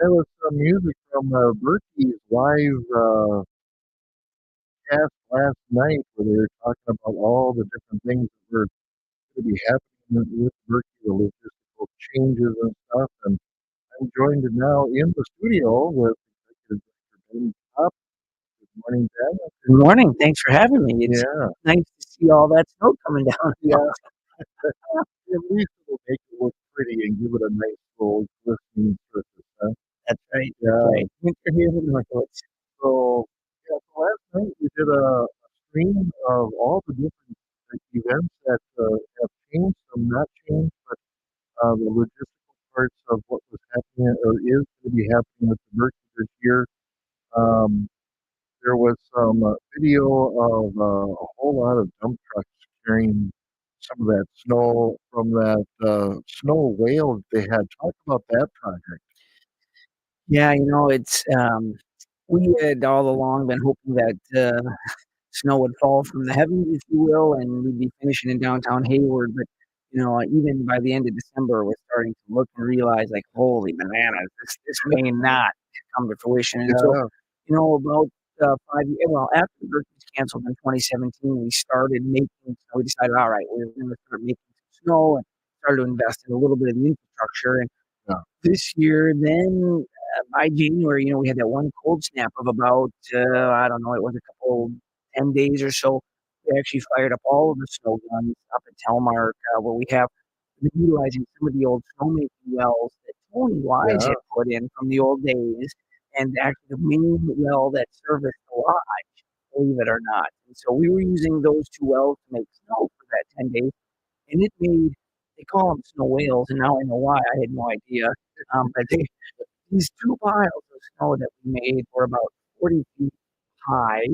There was some music from Birkie's live cast last night where they were talking about all the different things that were going to be happening with Birkie, the logistical changes and stuff. And I'm joined now in the studio with Executive Director Ben Popp. Good morning, Ben. Good morning. Thanks for having me. It's Yeah, nice to see all that snow coming down. yeah. At least it'll make it look pretty and give it a nice little glistening surface. Huh? That's right. That's Yeah. right. Winter here in the Northwoods. So, yeah, so last night we did a stream of all the different events that have changed, some not changed, but the logistical parts of what was happening or is going to be happening with the Birkie this year. Um, there was some video of a whole lot of dump trucks carrying some of that snow from that snow whale they had. Talk about that project. Yeah, it's we had all along been hoping that snow would fall from the heavens, if you will, and we'd be finishing in downtown Hayward. But even by the end of December, we're starting to look and realize, like, holy bananas, this may not come to fruition. And so, Yeah, about 5 years, well, after the Bird was canceled in 2017, we started making. We decided, all right, we're going to start making some snow and started to invest in a little bit of the infrastructure. And yeah, this year, then by January, we had that one cold snap of about, I don't know, it was a couple, 10 days or so. We actually fired up all of the snow guns up at Telmark, where we have been utilizing some of the old snowmaking wells that Tony Wise yeah. had put in from the old days, and actually the main well that serviced the lodge, believe it or not. And so we were using those two wells to make snow for that 10 days, and it made, they call them snow whales, and now I know why. I had no idea. But these two piles of snow that we made were about 40 feet high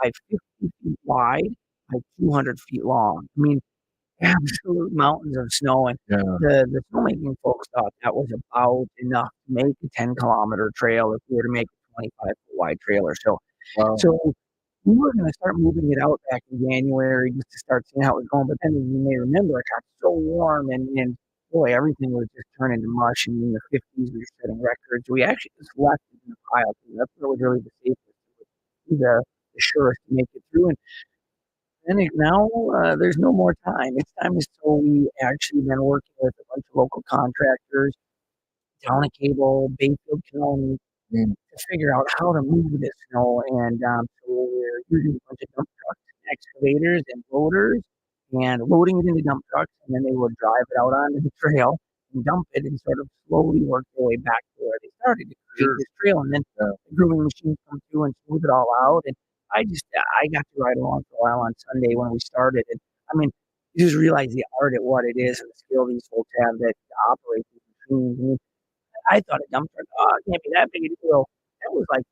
by 50 feet wide by 200 feet long. I mean, absolute mountains of snow. And Yeah. the snowmaking folks thought that was about enough to make a 10-kilometer trail if we were to make a 25-foot wide trailer. So, Wow. so we were going to start moving it out back in January just to start seeing how it was going. But then, as you may remember, it got so warm, and boy, everything was just turning to mush. And in the 50s, we were setting records. We actually just left it in the pile. That's what was really the safest, the surest to make it through. And then now there's no more time. It's time to, so we actually been working with a bunch of local contractors, Town of Cable, Bayfield County, Mm. to figure out how to move this snow. And so we're using a bunch of dump trucks, excavators, and loaders, and loading it into dump trucks, and then they will drive it out onto the trail and dump it and sort of slowly work their way back to where they started to create Sure. this trail. And then Yeah. the grooming machines come through and smooth it all out. And I got to ride along for a while on Sunday when we started. And I mean, you just realize the art at what it is and the skill these folks have that operate these machines. I mean, I thought a dump truck, oh, it can't be that big a deal. That was like,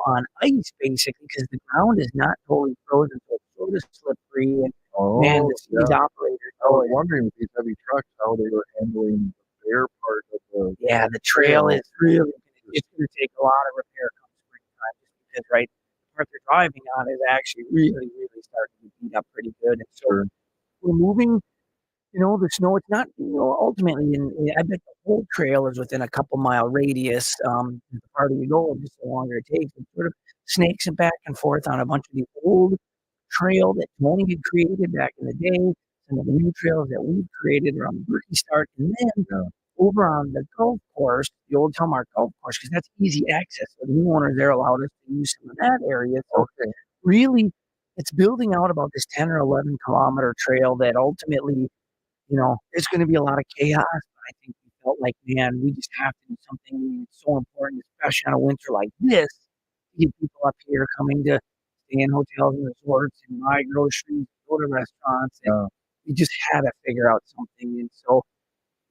on ice basically because the ground is not totally frozen, so it's sort of slippery. And man, Oh, these yeah. operators, I was wondering with these heavy trucks how they were handling their part of the yeah, the trail trail. is really, it's going to take a lot of repair come springtime just because, right, the part they're driving on is actually really, really starting to beat up pretty good. And so Sure. we're moving. The snow, it's not, ultimately, I bet the whole trail is within a couple mile radius. The farther you go, just the longer it takes. It sort of snakes it back and forth on a bunch of the old trail that Tony had created back in the day, some of the new trails that we've created around the Birkie start, and then over on the golf course, the old Telmark golf course, because that's easy access. So the new owners there allowed us to use some of that area. So Okay. really, it's building out about this 10 or 11 kilometer trail that ultimately, there's going to be a lot of chaos, but I think we felt like, man, we just have to do something so important, especially on a winter like this, to get people up here coming to stay in hotels and resorts and buy groceries, go to restaurants. And we just had to figure out something. And so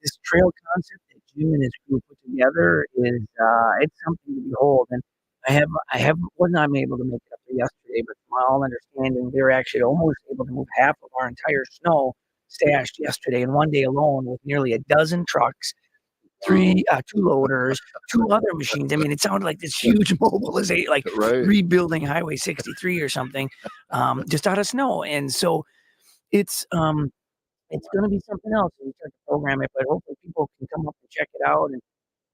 this trail concept that Jim and his crew put together is it's something to behold. And I was not able to make it up there yesterday, but from my all understanding, they were actually almost able to move half of our entire snow stashed yesterday in one day alone with nearly a dozen trucks, two loaders, two other machines. I mean, it sounded like this huge mobilization, like Right. rebuilding Highway 63 or something, just out of snow. And so it's going to be something else. We start to program it, but hopefully people can come up and check it out. And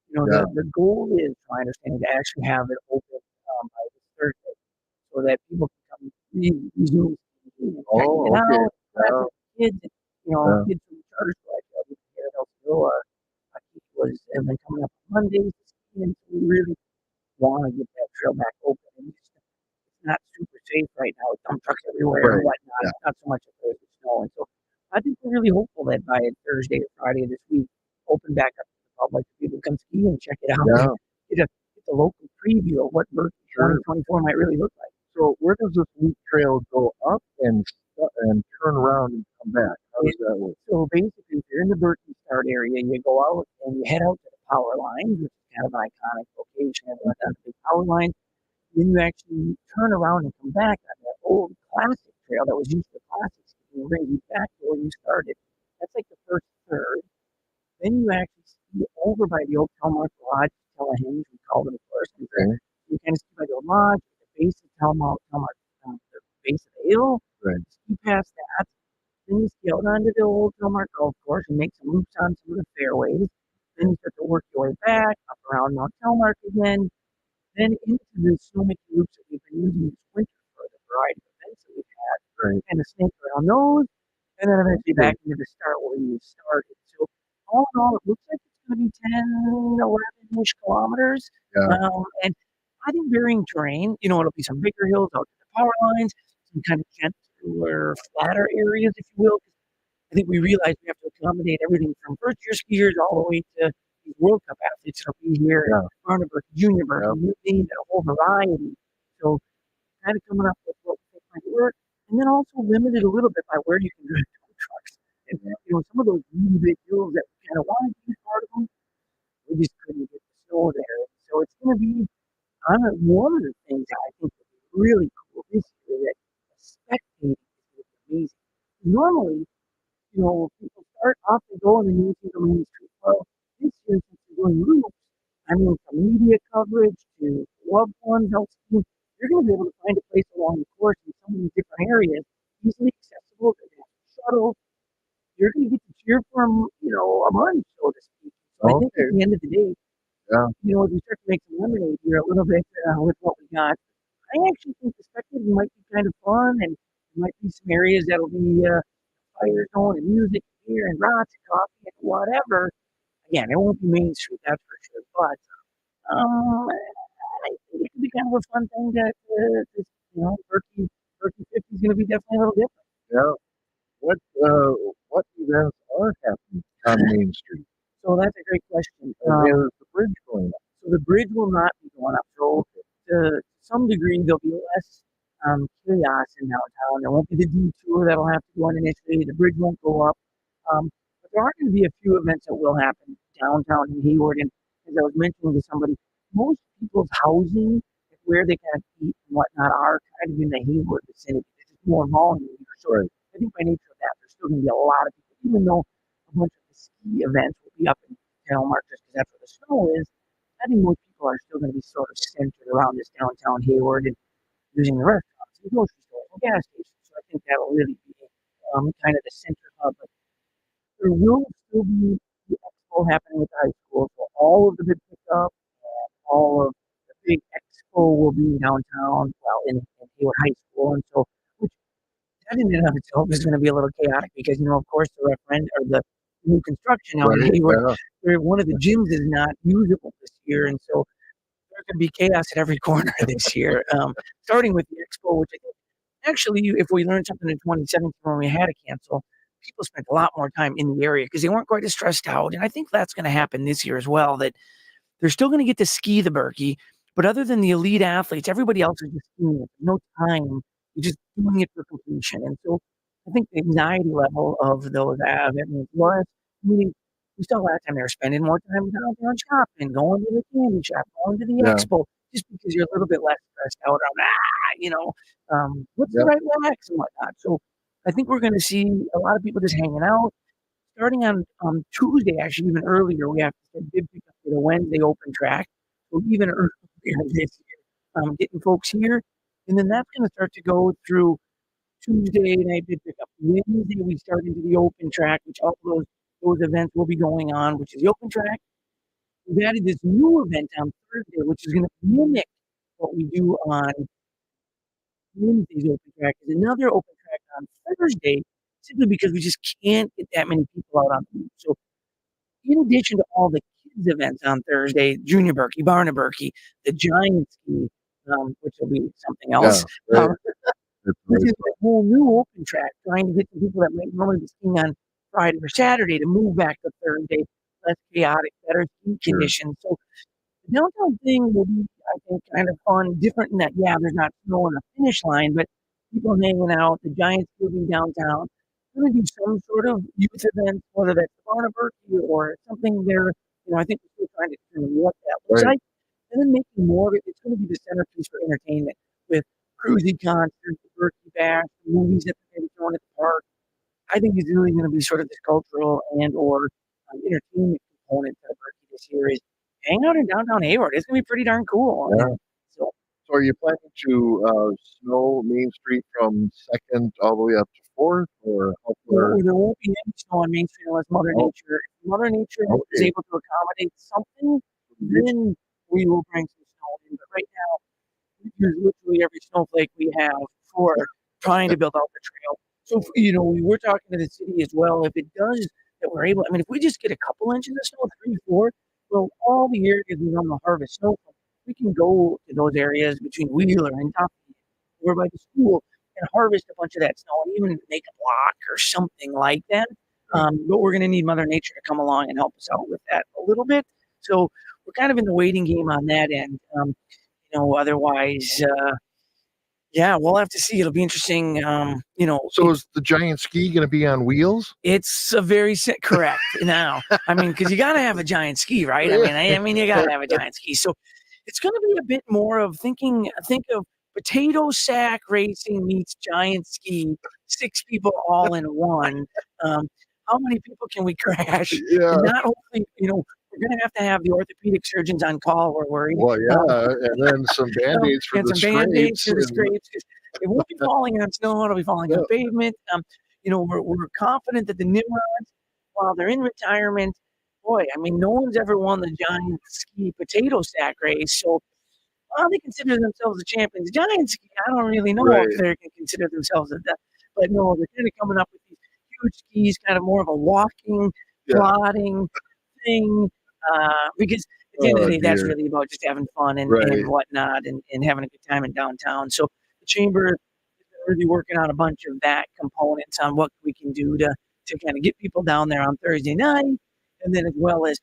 Yeah. The goal is, my understanding, to actually have it open by this Thursday, so that people can come resume skiing and checking it Oh, okay. out. Yeah, Classes, kids, yeah. kids from the charter school. Actually, I'll be here in El Segundo. Our kid was and then coming up on Mondays to ski, and so we really want to get that trail back open. And it's not super safe right now with dump trucks everywhere and Right. whatnot. Yeah. Not so much if there's snow. And so I think we're really hopeful that by Thursday or Friday this week, open back up to the public, people come ski and check it out and Yeah, get a local preview of what Birkie sure. 2024 might really look like. So where does this loop trail go up and turn around and come back? How does that work? So basically, if you're in the Birkie start area, you go out and you head out to the power lines, which is kind of an iconic location and whatnot, the big power line. Then you actually turn around and come back on that old classic trail that was used for classics and bring you back to where you started. That's like the first third. Then you actually ski over by the old Telmark Lodge, Telehenge, we called it, of course. And Okay. you kind of ski by the old lodge, the base of Telmark, the base of the hill, Right. ski past that. Then you ski out onto the old Telmark golf course and make some loops on some of the fairways. Then you start to work your way back up around Mount Telmark again, then into the snowmaking loops that we've been using this winter for the variety of events that we've had, Right. and the snake around those, and then eventually Okay. back into the start where you started. So all in all, it looks like it's going to be 10, 11-ish kilometers. Yeah. And I think varying terrain, it'll be some bigger hills out to the power lines, some kind of gentler, flatter areas, if you will. I think we realize we have to accommodate everything from first year skiers all the way to these World Cup athletes that'll be here, Yeah. Barnabas, Junior Birkie, Yep. you name it, a whole variety. So kind of coming up with what we think might work, and then also limited a little bit by where you can drive tow trucks. And some of those really big hills that we kind of wanted to be part of them, we just couldn't get the snow there. So it's going to be one of the things that I think would be really cool this year that spectating is amazing. Normally, people start off and go on the news and go Main Street. Well, this year, since we're doing loops, I mean, from media coverage to loved ones out skiing, you're going to be able to find a place along the course in some of these different areas, easily accessible. They have shuttle. You're going to get to cheer from, a bunch, so to speak. So I think at Okay. the end of the day, Yeah. as we start to make some lemonade here a little bit with what we got, I actually think the spectating might be kind of fun, and there might be some areas that'll be fire zone and music here and rots and coffee and whatever. Again, it won't be Main Street, that's for sure. But I think it could be kind of a fun thing Birkie 50 is going to be definitely a little different. Yeah. What what events are happening on Main Street? So that's a great question. And is the bridge going up? So the bridge will not be going up. So to some degree, there'll be less chaos in downtown. There won't be the detour that'll have to go on initially. The bridge won't go up. But there are going to be a few events that will happen downtown in Hayward. And as I was mentioning to somebody, most people's housing, where they kind of eat and whatnot, are kind of in the Hayward vicinity. There's just more volume here. So Right. I think by nature of that, there's still going to be a lot of people, even though a bunch of the ski events will be up in Telmark just because that's where the snow is. I think most people are still going to be sort of centered around this downtown Hayward and using the restaurants and grocery stores and gas stations. So I think that'll really be kind of the center hub. But there will still be the expo happening with the high school. So all of the big pickup and all of the big expo will be downtown, well, in Hayward High School. And so, which that in and of itself is going to be a little chaotic because, of course, the referendum or the new construction out in Right. Hayward, Yeah. where one of the gyms is not usable this year. And so there's going to be chaos at every corner this year, starting with the expo, which I think actually, if we learned something in 2017 when we had to cancel, people spent a lot more time in the area because they weren't quite as stressed out. And I think that's going to happen this year as well, that they're still going to get to ski the Birkie, but other than the elite athletes, everybody else is just skiing it. No time. You're just doing it for completion. And so I think the anxiety level of those veterans was, meaning we saw last time they were spending more time downtown shopping, going to the candy shop, going to the Yeah. expo, just because you're a little bit less stressed out on, what's the Yep. right wax and whatnot. So I think we're going to see a lot of people just hanging out. Starting on Tuesday, actually, even earlier, we have to bid pick up for the Wednesday open track. So even earlier this year, getting folks here. And then that's going to start to go through Tuesday night bid pick up. Wednesday, we start into the open track, which all those events will be going on, which is the open track. we've added this new event on Thursday, which is going to mimic what we do on Wednesday's open track. Is another open track on Thursday, simply because we just can't get that many people out on the loop. So in addition to all the kids events on Thursday, Junior Birkie, Barna Birkie, the Giant Ski, which will be something Yeah, else. right. It's This always is a whole new open track, trying to get the people that might normally be skiing on Friday or Saturday to move back to Thursday, less chaotic, better ski sure. conditions. So the downtown thing will be, I think, kind of fun, different in that, yeah, there's not snow on the finish line, but people hanging out, the Giants will be downtown. We're going to do some sort of youth event, whether that's Barna Birkie or something there. I think we're still trying to determine what that looks Right. like. And then making more of it, it's going to be the centerpiece for entertainment with cruisy concerts, the Birkie Bash, the movies that they're going to be showing at the park. I think it's really going to be sort of this cultural and or entertainment component to the Birkie this year is hang out in downtown Hayward. It's going to be pretty darn cool. Yeah. And so So are you planning to snow Main Street from Second all the way up to Fourth, or how far? there won't be any snow on Main Street unless Mother Oh, Nature, if Mother Nature is okay. able to accommodate something, then we will bring some snow in. But right now, use literally every snowflake we have for trying to build out the trail. So, we were talking to the city as well. If it does, that we're able, I mean, if we just get a couple inches of snow, 3, 4, well, all the areas we normally harvest snow from, we can go to those areas between Wheeler and Duffy, over by the school, and harvest a bunch of that snow and even make a block or something like that. But we're going to need Mother Nature to come along and help us out with that a little bit. So we're kind of in the waiting game on that end. Otherwise, yeah, we'll have to see. It'll be interesting. So is the giant ski going to be on wheels? It's a very correct now. I mean, because you got to have a giant ski, right? I mean, you got to have a giant ski. So it's going to be a bit more of think of potato sack racing meets giant ski, 6 people all in one. How many people can we crash? Yeah. And not only, we're going to have the orthopedic surgeons on call. We're worried. Well, yeah, and then some band-aids for And the some band-aids scrapes. for the scrapes. It won't be falling on snow. It'll be falling on pavement. We're confident that the Nimrods, while they're in retirement, boy, I mean, no one's ever won the giant ski potato sack race. So while they consider themselves the champions, giant ski, I don't really know Right. if they can consider themselves that. But no, they're kind of coming up with these huge skis, kind of more of a walking, plodding thing. Because at the end of the day, that's really about just having fun and whatnot and having a good time in downtown. So the chamber is really working on a bunch of that components on what we can do to kind of get people down there on Thursday night, and then as well as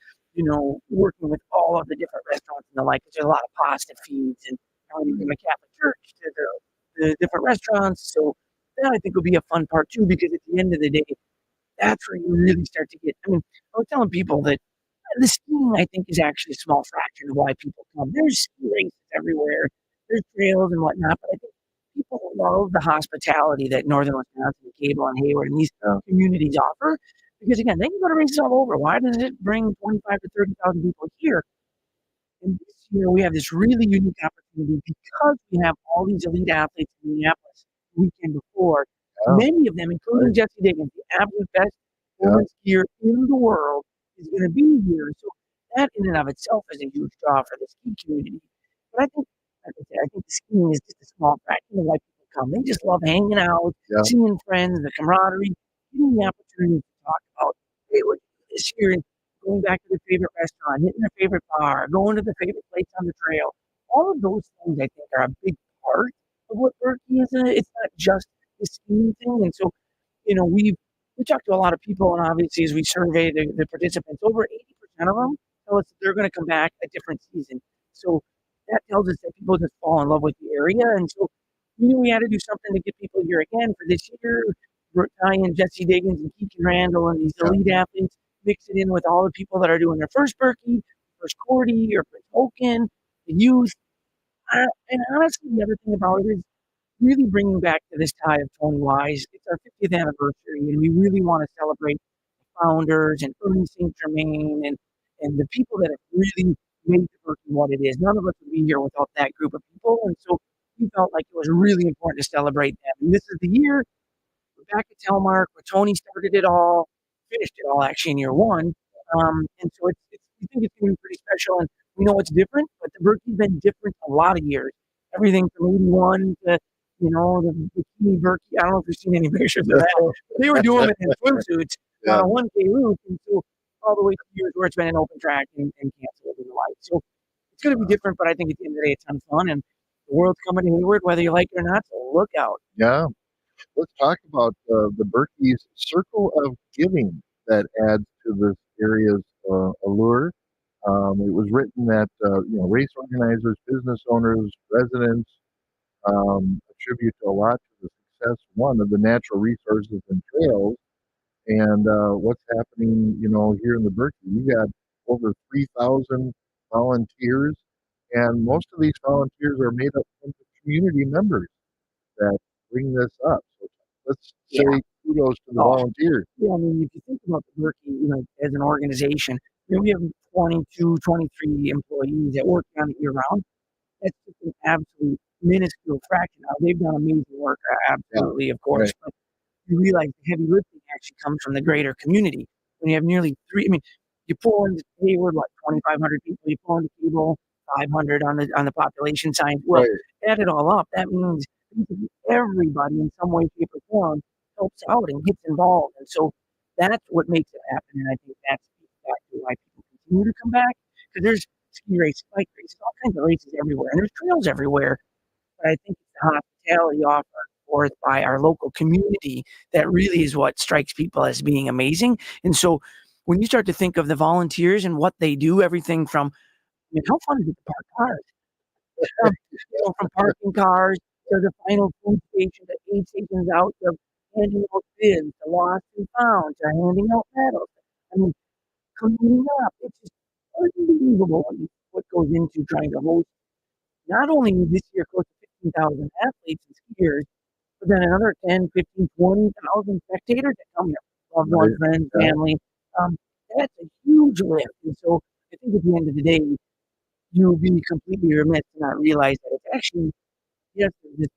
working with all of the different restaurants and the like. There's a lot of pasta feeds and everything from the Catholic Church to the different restaurants. So that I think will be a fun part too, because at the end of the day, that's where you really start to get. I mean, I was telling people that the skiing, I think, is actually a small fraction of why people come. There's ski races everywhere, there's trails and whatnot, but I think people love the hospitality that Northern Wisconsin, Cable, and Hayward and these communities offer. Because again, they can go to races all over. Why does it bring 25 to 30,000 people here? And this year we have this really unique opportunity because we have all these elite athletes in Minneapolis the weekend before. Many of them, including Jesse Diggins, the absolute best woman skier in the world, is going to be here. So that in and of itself is a huge draw for the ski community. But I think, like I said, I think the skiing is just a small fraction of why people come. They just love hanging out, seeing friends, the camaraderie, getting the opportunity to talk about, hey, what this year, going back to their favorite restaurant, hitting their favorite bar, going to their favorite place on the trail. All of those things, I think, are a big part of what Birkie is. It's not just the skiing thing. And so, we talked to a lot of people, and obviously, as we survey the participants, over 80% of them tell us that they're going to come back a different season. So that tells us that people just fall in love with the area. And so we knew we had to do something to get people here again for this year. We're tying Jesse Diggins and Keegan Randall and these elite athletes, mix it in with all the people that are doing their first Birkie, first Cordy, or first Hoken, the youth. And honestly, the other thing about it is really bringing back to this tie of Tony Wise. It's our 50th anniversary, and we really want to celebrate the founders and Ernie St. Germain and the people that have really made the Birkie what it is. None of us would be here without that group of people, and so we felt like it was really important to celebrate them. And this is the year we're back at Telmark, where Tony started it all, finished it all actually in year one. And so it's you think it's gonna be pretty special, and we know it's different, but the Birkie's been different a lot of years. Everything from '81 to, the bikini Birkie. I don't know if you've seen any pictures of that. They were doing it in swimsuits on Yeah, a 1K roof, and so all the way to years where it's been an open track and canceled and the like. So it's gonna be different, but I think at the end of the day, it's ton of fun, and the world's coming to Hayward, whether you like it or not. So look out. yeah. Let's talk about the Berkey's circle of giving that adds to this area's allure. It was written that race organizers, business owners, residents attribute a lot to the success, one, of the natural resources and trails, and what's happening, here in the Berkey. You got over 3,000 volunteers, and most of these volunteers are made up of community members that bring this up. So let's Yeah. say kudos to the Oh, volunteers. yeah. I mean, if you think about the Birkie, as an organization, we have 22, 23 employees that work on it year round. That's just an absolute minuscule fraction. Now, they've done amazing work, Yeah, absolutely, of course, right, but you realize the heavy lifting actually comes from the greater community. When you have nearly three, I mean, you pull into Hayward like 2,500 people, you pull into Cable 500 on the population side. Well, right. add it all up, that means everybody in some way, shape, or form helps out and gets involved, and so that's what makes it happen. And I think that's exactly why people continue to come back because there's ski races, bike races, all kinds of races everywhere, and there's trails everywhere. But I think it's the hospitality offered forth by our local community that really is what strikes people as being amazing. And so when you start to think of the volunteers and what they do, everything from, I mean, how fun is it to park cars? From parking cars to the final food station, to aid stations out to handing out bibs, to lost and found, to handing out medals. I mean, cleaning up. It's just unbelievable what goes into trying to host not only this year close to 15,000 athletes and skiers, but then another 10, 15, 20,000 spectators that come here, loved Right. ones, friends, Yeah. family. Um, that's a huge lift. And so I think at the end of the day, you'll be completely remiss to not realize that it's actually, yes, this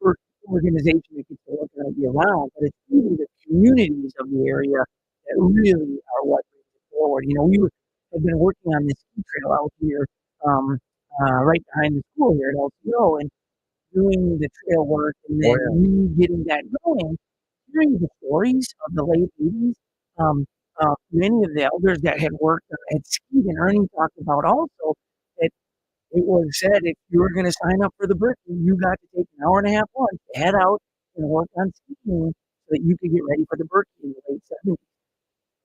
organization that gets to look at it year round, but it's really the communities of the area that really are what brings it forward. Have been working on this ski trail out here, um, right behind the school here at LCO, and doing the trail work and Oh then yeah. me getting that going, hearing the stories of the late 80s, many of the elders that had worked had skied, and Ernie talked about also that it was said if you were going to sign up for the Birkie, you got to take an hour and a half lunch to head out and work on skiing so that you could get ready for the Birkie in the late 70s.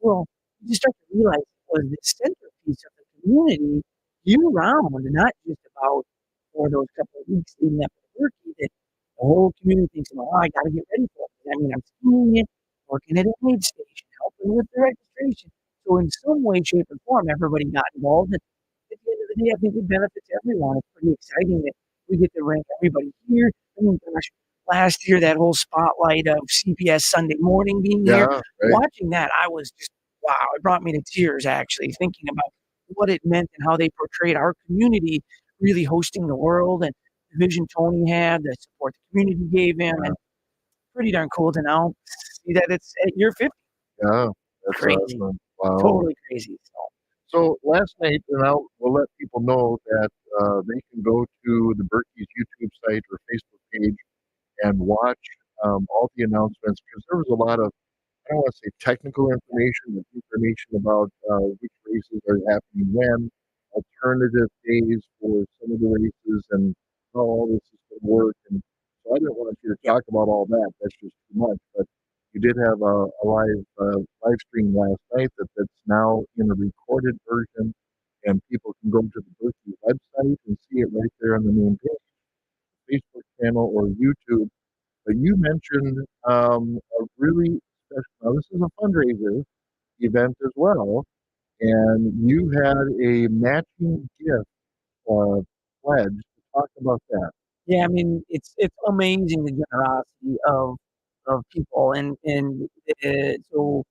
Well, you start to realize it was the centerpiece of the community year round, and not just about for those couple of weeks leading up to the Birkie, that the whole community thinks, well, I got to get ready for it. I mean, I'm skiing it, working at an aid station, helping with the registration. So in some way, shape, or form, everybody got involved. And at the end of the day, I think it benefits everyone. It's pretty exciting that we get to rank everybody here. I mean, gosh, last year, that whole spotlight of CPS Sunday Morning being here, Yeah, right. watching that, I was just, wow, it brought me to tears actually, thinking about what it meant and how they portrayed our community really hosting the world and the vision Tony had, the support the community gave him, Yeah, and pretty darn cool to now see that it's at year 50. yeah. That's Crazy, awesome. Wow. totally crazy. So, So last night, and we'll let people know that they can go to the Berkey's YouTube site or Facebook page and watch all the announcements because there was a lot of, I don't want to say technical information, but information about which races are happening when, alternative days for some of the races, and how all this is going to work. And so I didn't want you to yep. talk about all that. That's just too much. But you did have a live stream last night that's now in a recorded version, and people can go to the Berkeley website and see it right there on the main page, Facebook channel, or YouTube. But you mentioned a really special. Now, this is a fundraiser event as well, and you had a matching gift pledge. Talk about that. Yeah, I mean, it's amazing the generosity of people, so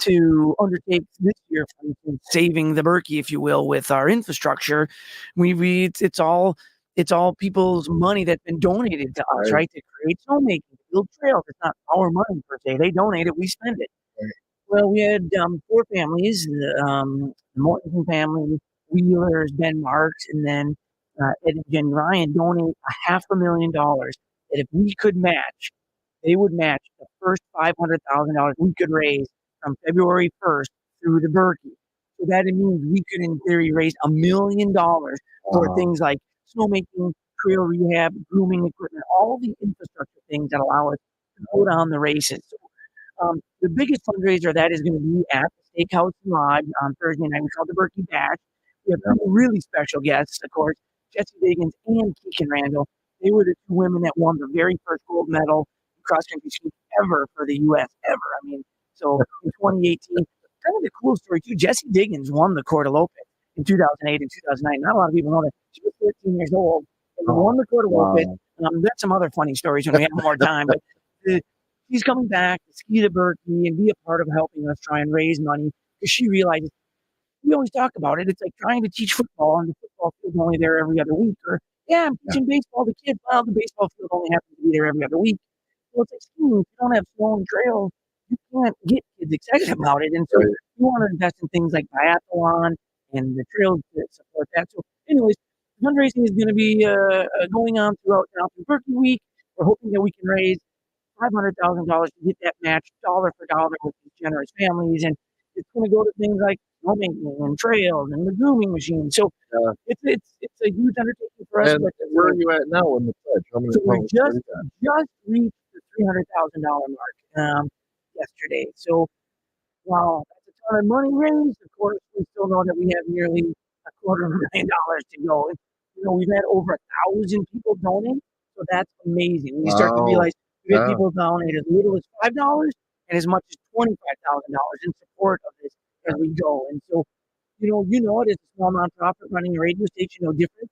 to undertake this year, for instance, saving the Berkey, if you will, with our infrastructure, it's all people's money that's been donated to us, Right, right? To create snowmaking, to build trails. It's not our money per se. They donate it, we spend it. right, Well, we had 4 families, the Mortensen family, Wheelers, Ben Marks, and then Ed and Jenny Ryan donate $500,000 that if we could match, they would match the first $500,000 we could raise from February 1st through the Birkie. So that it means we could, in theory, raise $1,000,000 for Wow. things like snowmaking, trail rehab, grooming equipment, all the infrastructure things that allow us to go down the races. So the biggest fundraiser that is going to be at the Steakhouse Lodge on Thursday night. We call it the Birkie Bash. We have Yeah. 2 really special guests, of course, Jessie Diggins and Keegan Randall. They were the 2 women that won the very first gold medal in cross country skiing ever for the U.S. ever. I mean, so in 2018, kind of a cool story too. Jessie Diggins won the Corda Lopez in 2008 and 2009. Not a lot of people know that she was 13 years old and won the Corda Lopez. Wow. That's some other funny stories when we have more time, but. The, She's coming back to ski the Birkie and be a part of helping us try and raise money because she realizes we always talk about it. It's like trying to teach football and the football field's only there every other week. Or, yeah, I'm Yeah. teaching baseball to kids. Well, the baseball field only happens to be there every other week. So it's like skiing. If you don't have snow and trails, you can't get kids excited about it. And so Right. you want to invest in things like biathlon and the trails that support that. So, anyways, fundraising is going to be going on throughout now through Birkie Week. We're hoping that we can raise $500,000 to get that match dollar for dollar with these generous families, and it's going to go to things like snowmaking and trails and the grooming machine. So Yeah. it's a huge undertaking for us. And But where are you at now in the pledge? How many so we how just what is that? just reached the $300,000 mark yesterday. So wow, that's a ton of money raised. Of course, we still know that we have nearly $250,000 to go. And, we've had over 1,000 people donate, so that's amazing. When you start to Wow. realize we've had Yeah. people donate as little as $5 and as much as $25,000 in support of this as Yeah. we go. And so, it is a small nonprofit running a radio station, no different.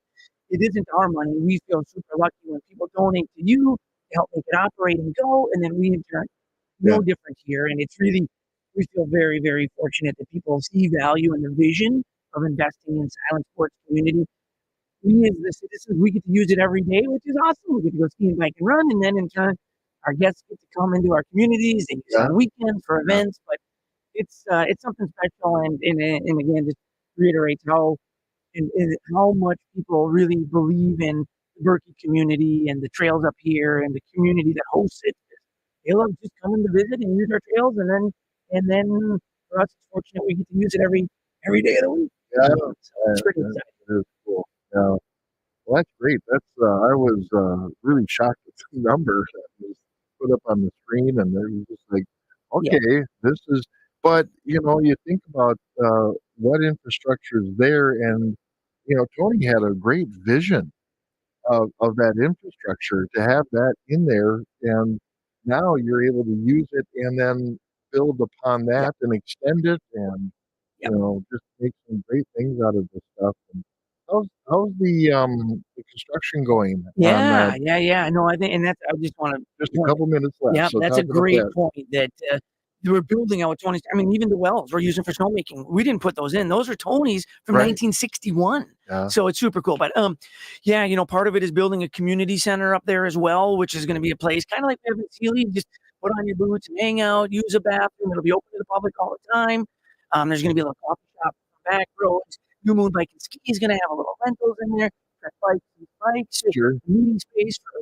It isn't our money. We feel super lucky when people donate to you to help make it operate and go, and then we in turn Yeah. no different here. And it's really, we feel very, very fortunate that people see value in the vision of investing in silent sports community. We as the citizens, we get to use it every day, which is awesome. We get to go ski and bike and run, and then in turn, our guests get to come into our communities. They use it Yeah. on weekends for Yeah. events, but it's something special. And again, just reiterates and how much people really believe in the Birkie community and the trails up here and the community that hosts it. They love just coming to visit and use our trails, and then for us, it's fortunate we get to use it every day of the week. Yeah. So it's pretty That exciting. is cool. Yeah. Well, that's great. I was really shocked at the number that was put up on the screen, and it was just like, Yeah, okay, this is. But you think about what infrastructure is there, and Tony had a great vision of that infrastructure to have that in there, and now you're able to use it and then build upon yeah, that and extend it, and yeah. just make some great things out of this stuff. And how's the construction going on that? Yeah, yeah, yeah. No, I think, and that's, I just Just a want couple minutes left, yeah, so that's a talk about great that. point that, we're building out Tony's. I mean, even the wells we're using for snowmaking, we didn't put those in. Those are Tony's from Right. 1961. Yeah. So it's super cool. But, yeah, part of it is building a community center up there as well, which is gonna be a place kinda like we have in Sealy. Just put on your boots and hang out, use a bathroom. It'll be open to the public all the time. There's gonna be a little coffee shop in the back roads. New Moon Bike and Ski is gonna have a little rentals in there, got bikes, Sure. meeting space for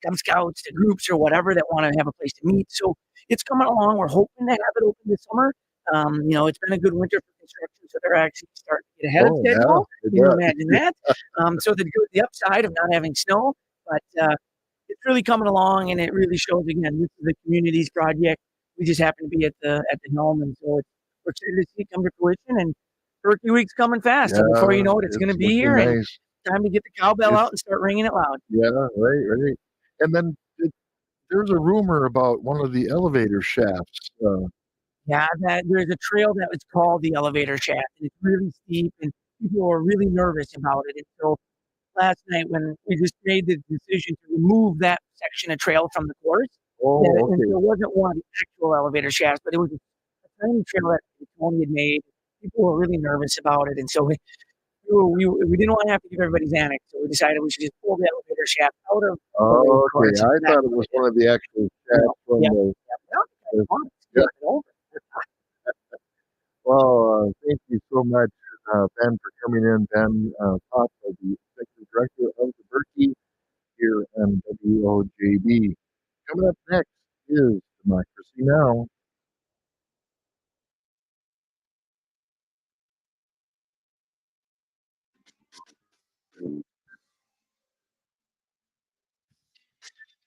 Cub Scouts to groups or whatever that want to have a place to meet. So it's coming along. We're hoping to have it open this summer. It's been a good winter for construction, so they're actually starting to get ahead of Oh, yeah. schedule. I Can you bet. imagine that? So the upside of not having snow, but it's really coming along, and it really shows again. This is the community's project. We just happen to be at the helm, and so we're excited to see it come to fruition. And Turkey Week's coming fast, so before you Yeah, know it, it's going to it's be looking here, and nice. time to get the cowbell It's out and start ringing it loud. Yeah, right, right. And then there's a rumor about one of the elevator shafts. Yeah, that there's a trail that was called the elevator shaft, and it's really steep, and people were really nervous about it until last night when we just made the decision to remove that section of trail from the course. Oh, And okay. so it wasn't one of the actual elevator shafts, but it was a tiny trail that Tony had made. People were really nervous about it, and so we didn't want to have to give everybody Xanax, so we decided we should just pull the elevator shaft out of the race Okay, course, and I that's thought it what was we did. one of the actual No, shafts from yeah, the yeah, no, it's the fun. yeah. Flip it over. Thank you so much, Ben, for coming in. Ben Popp, the executive director of the Birkie here in WOJB. Coming up next is Democracy Now!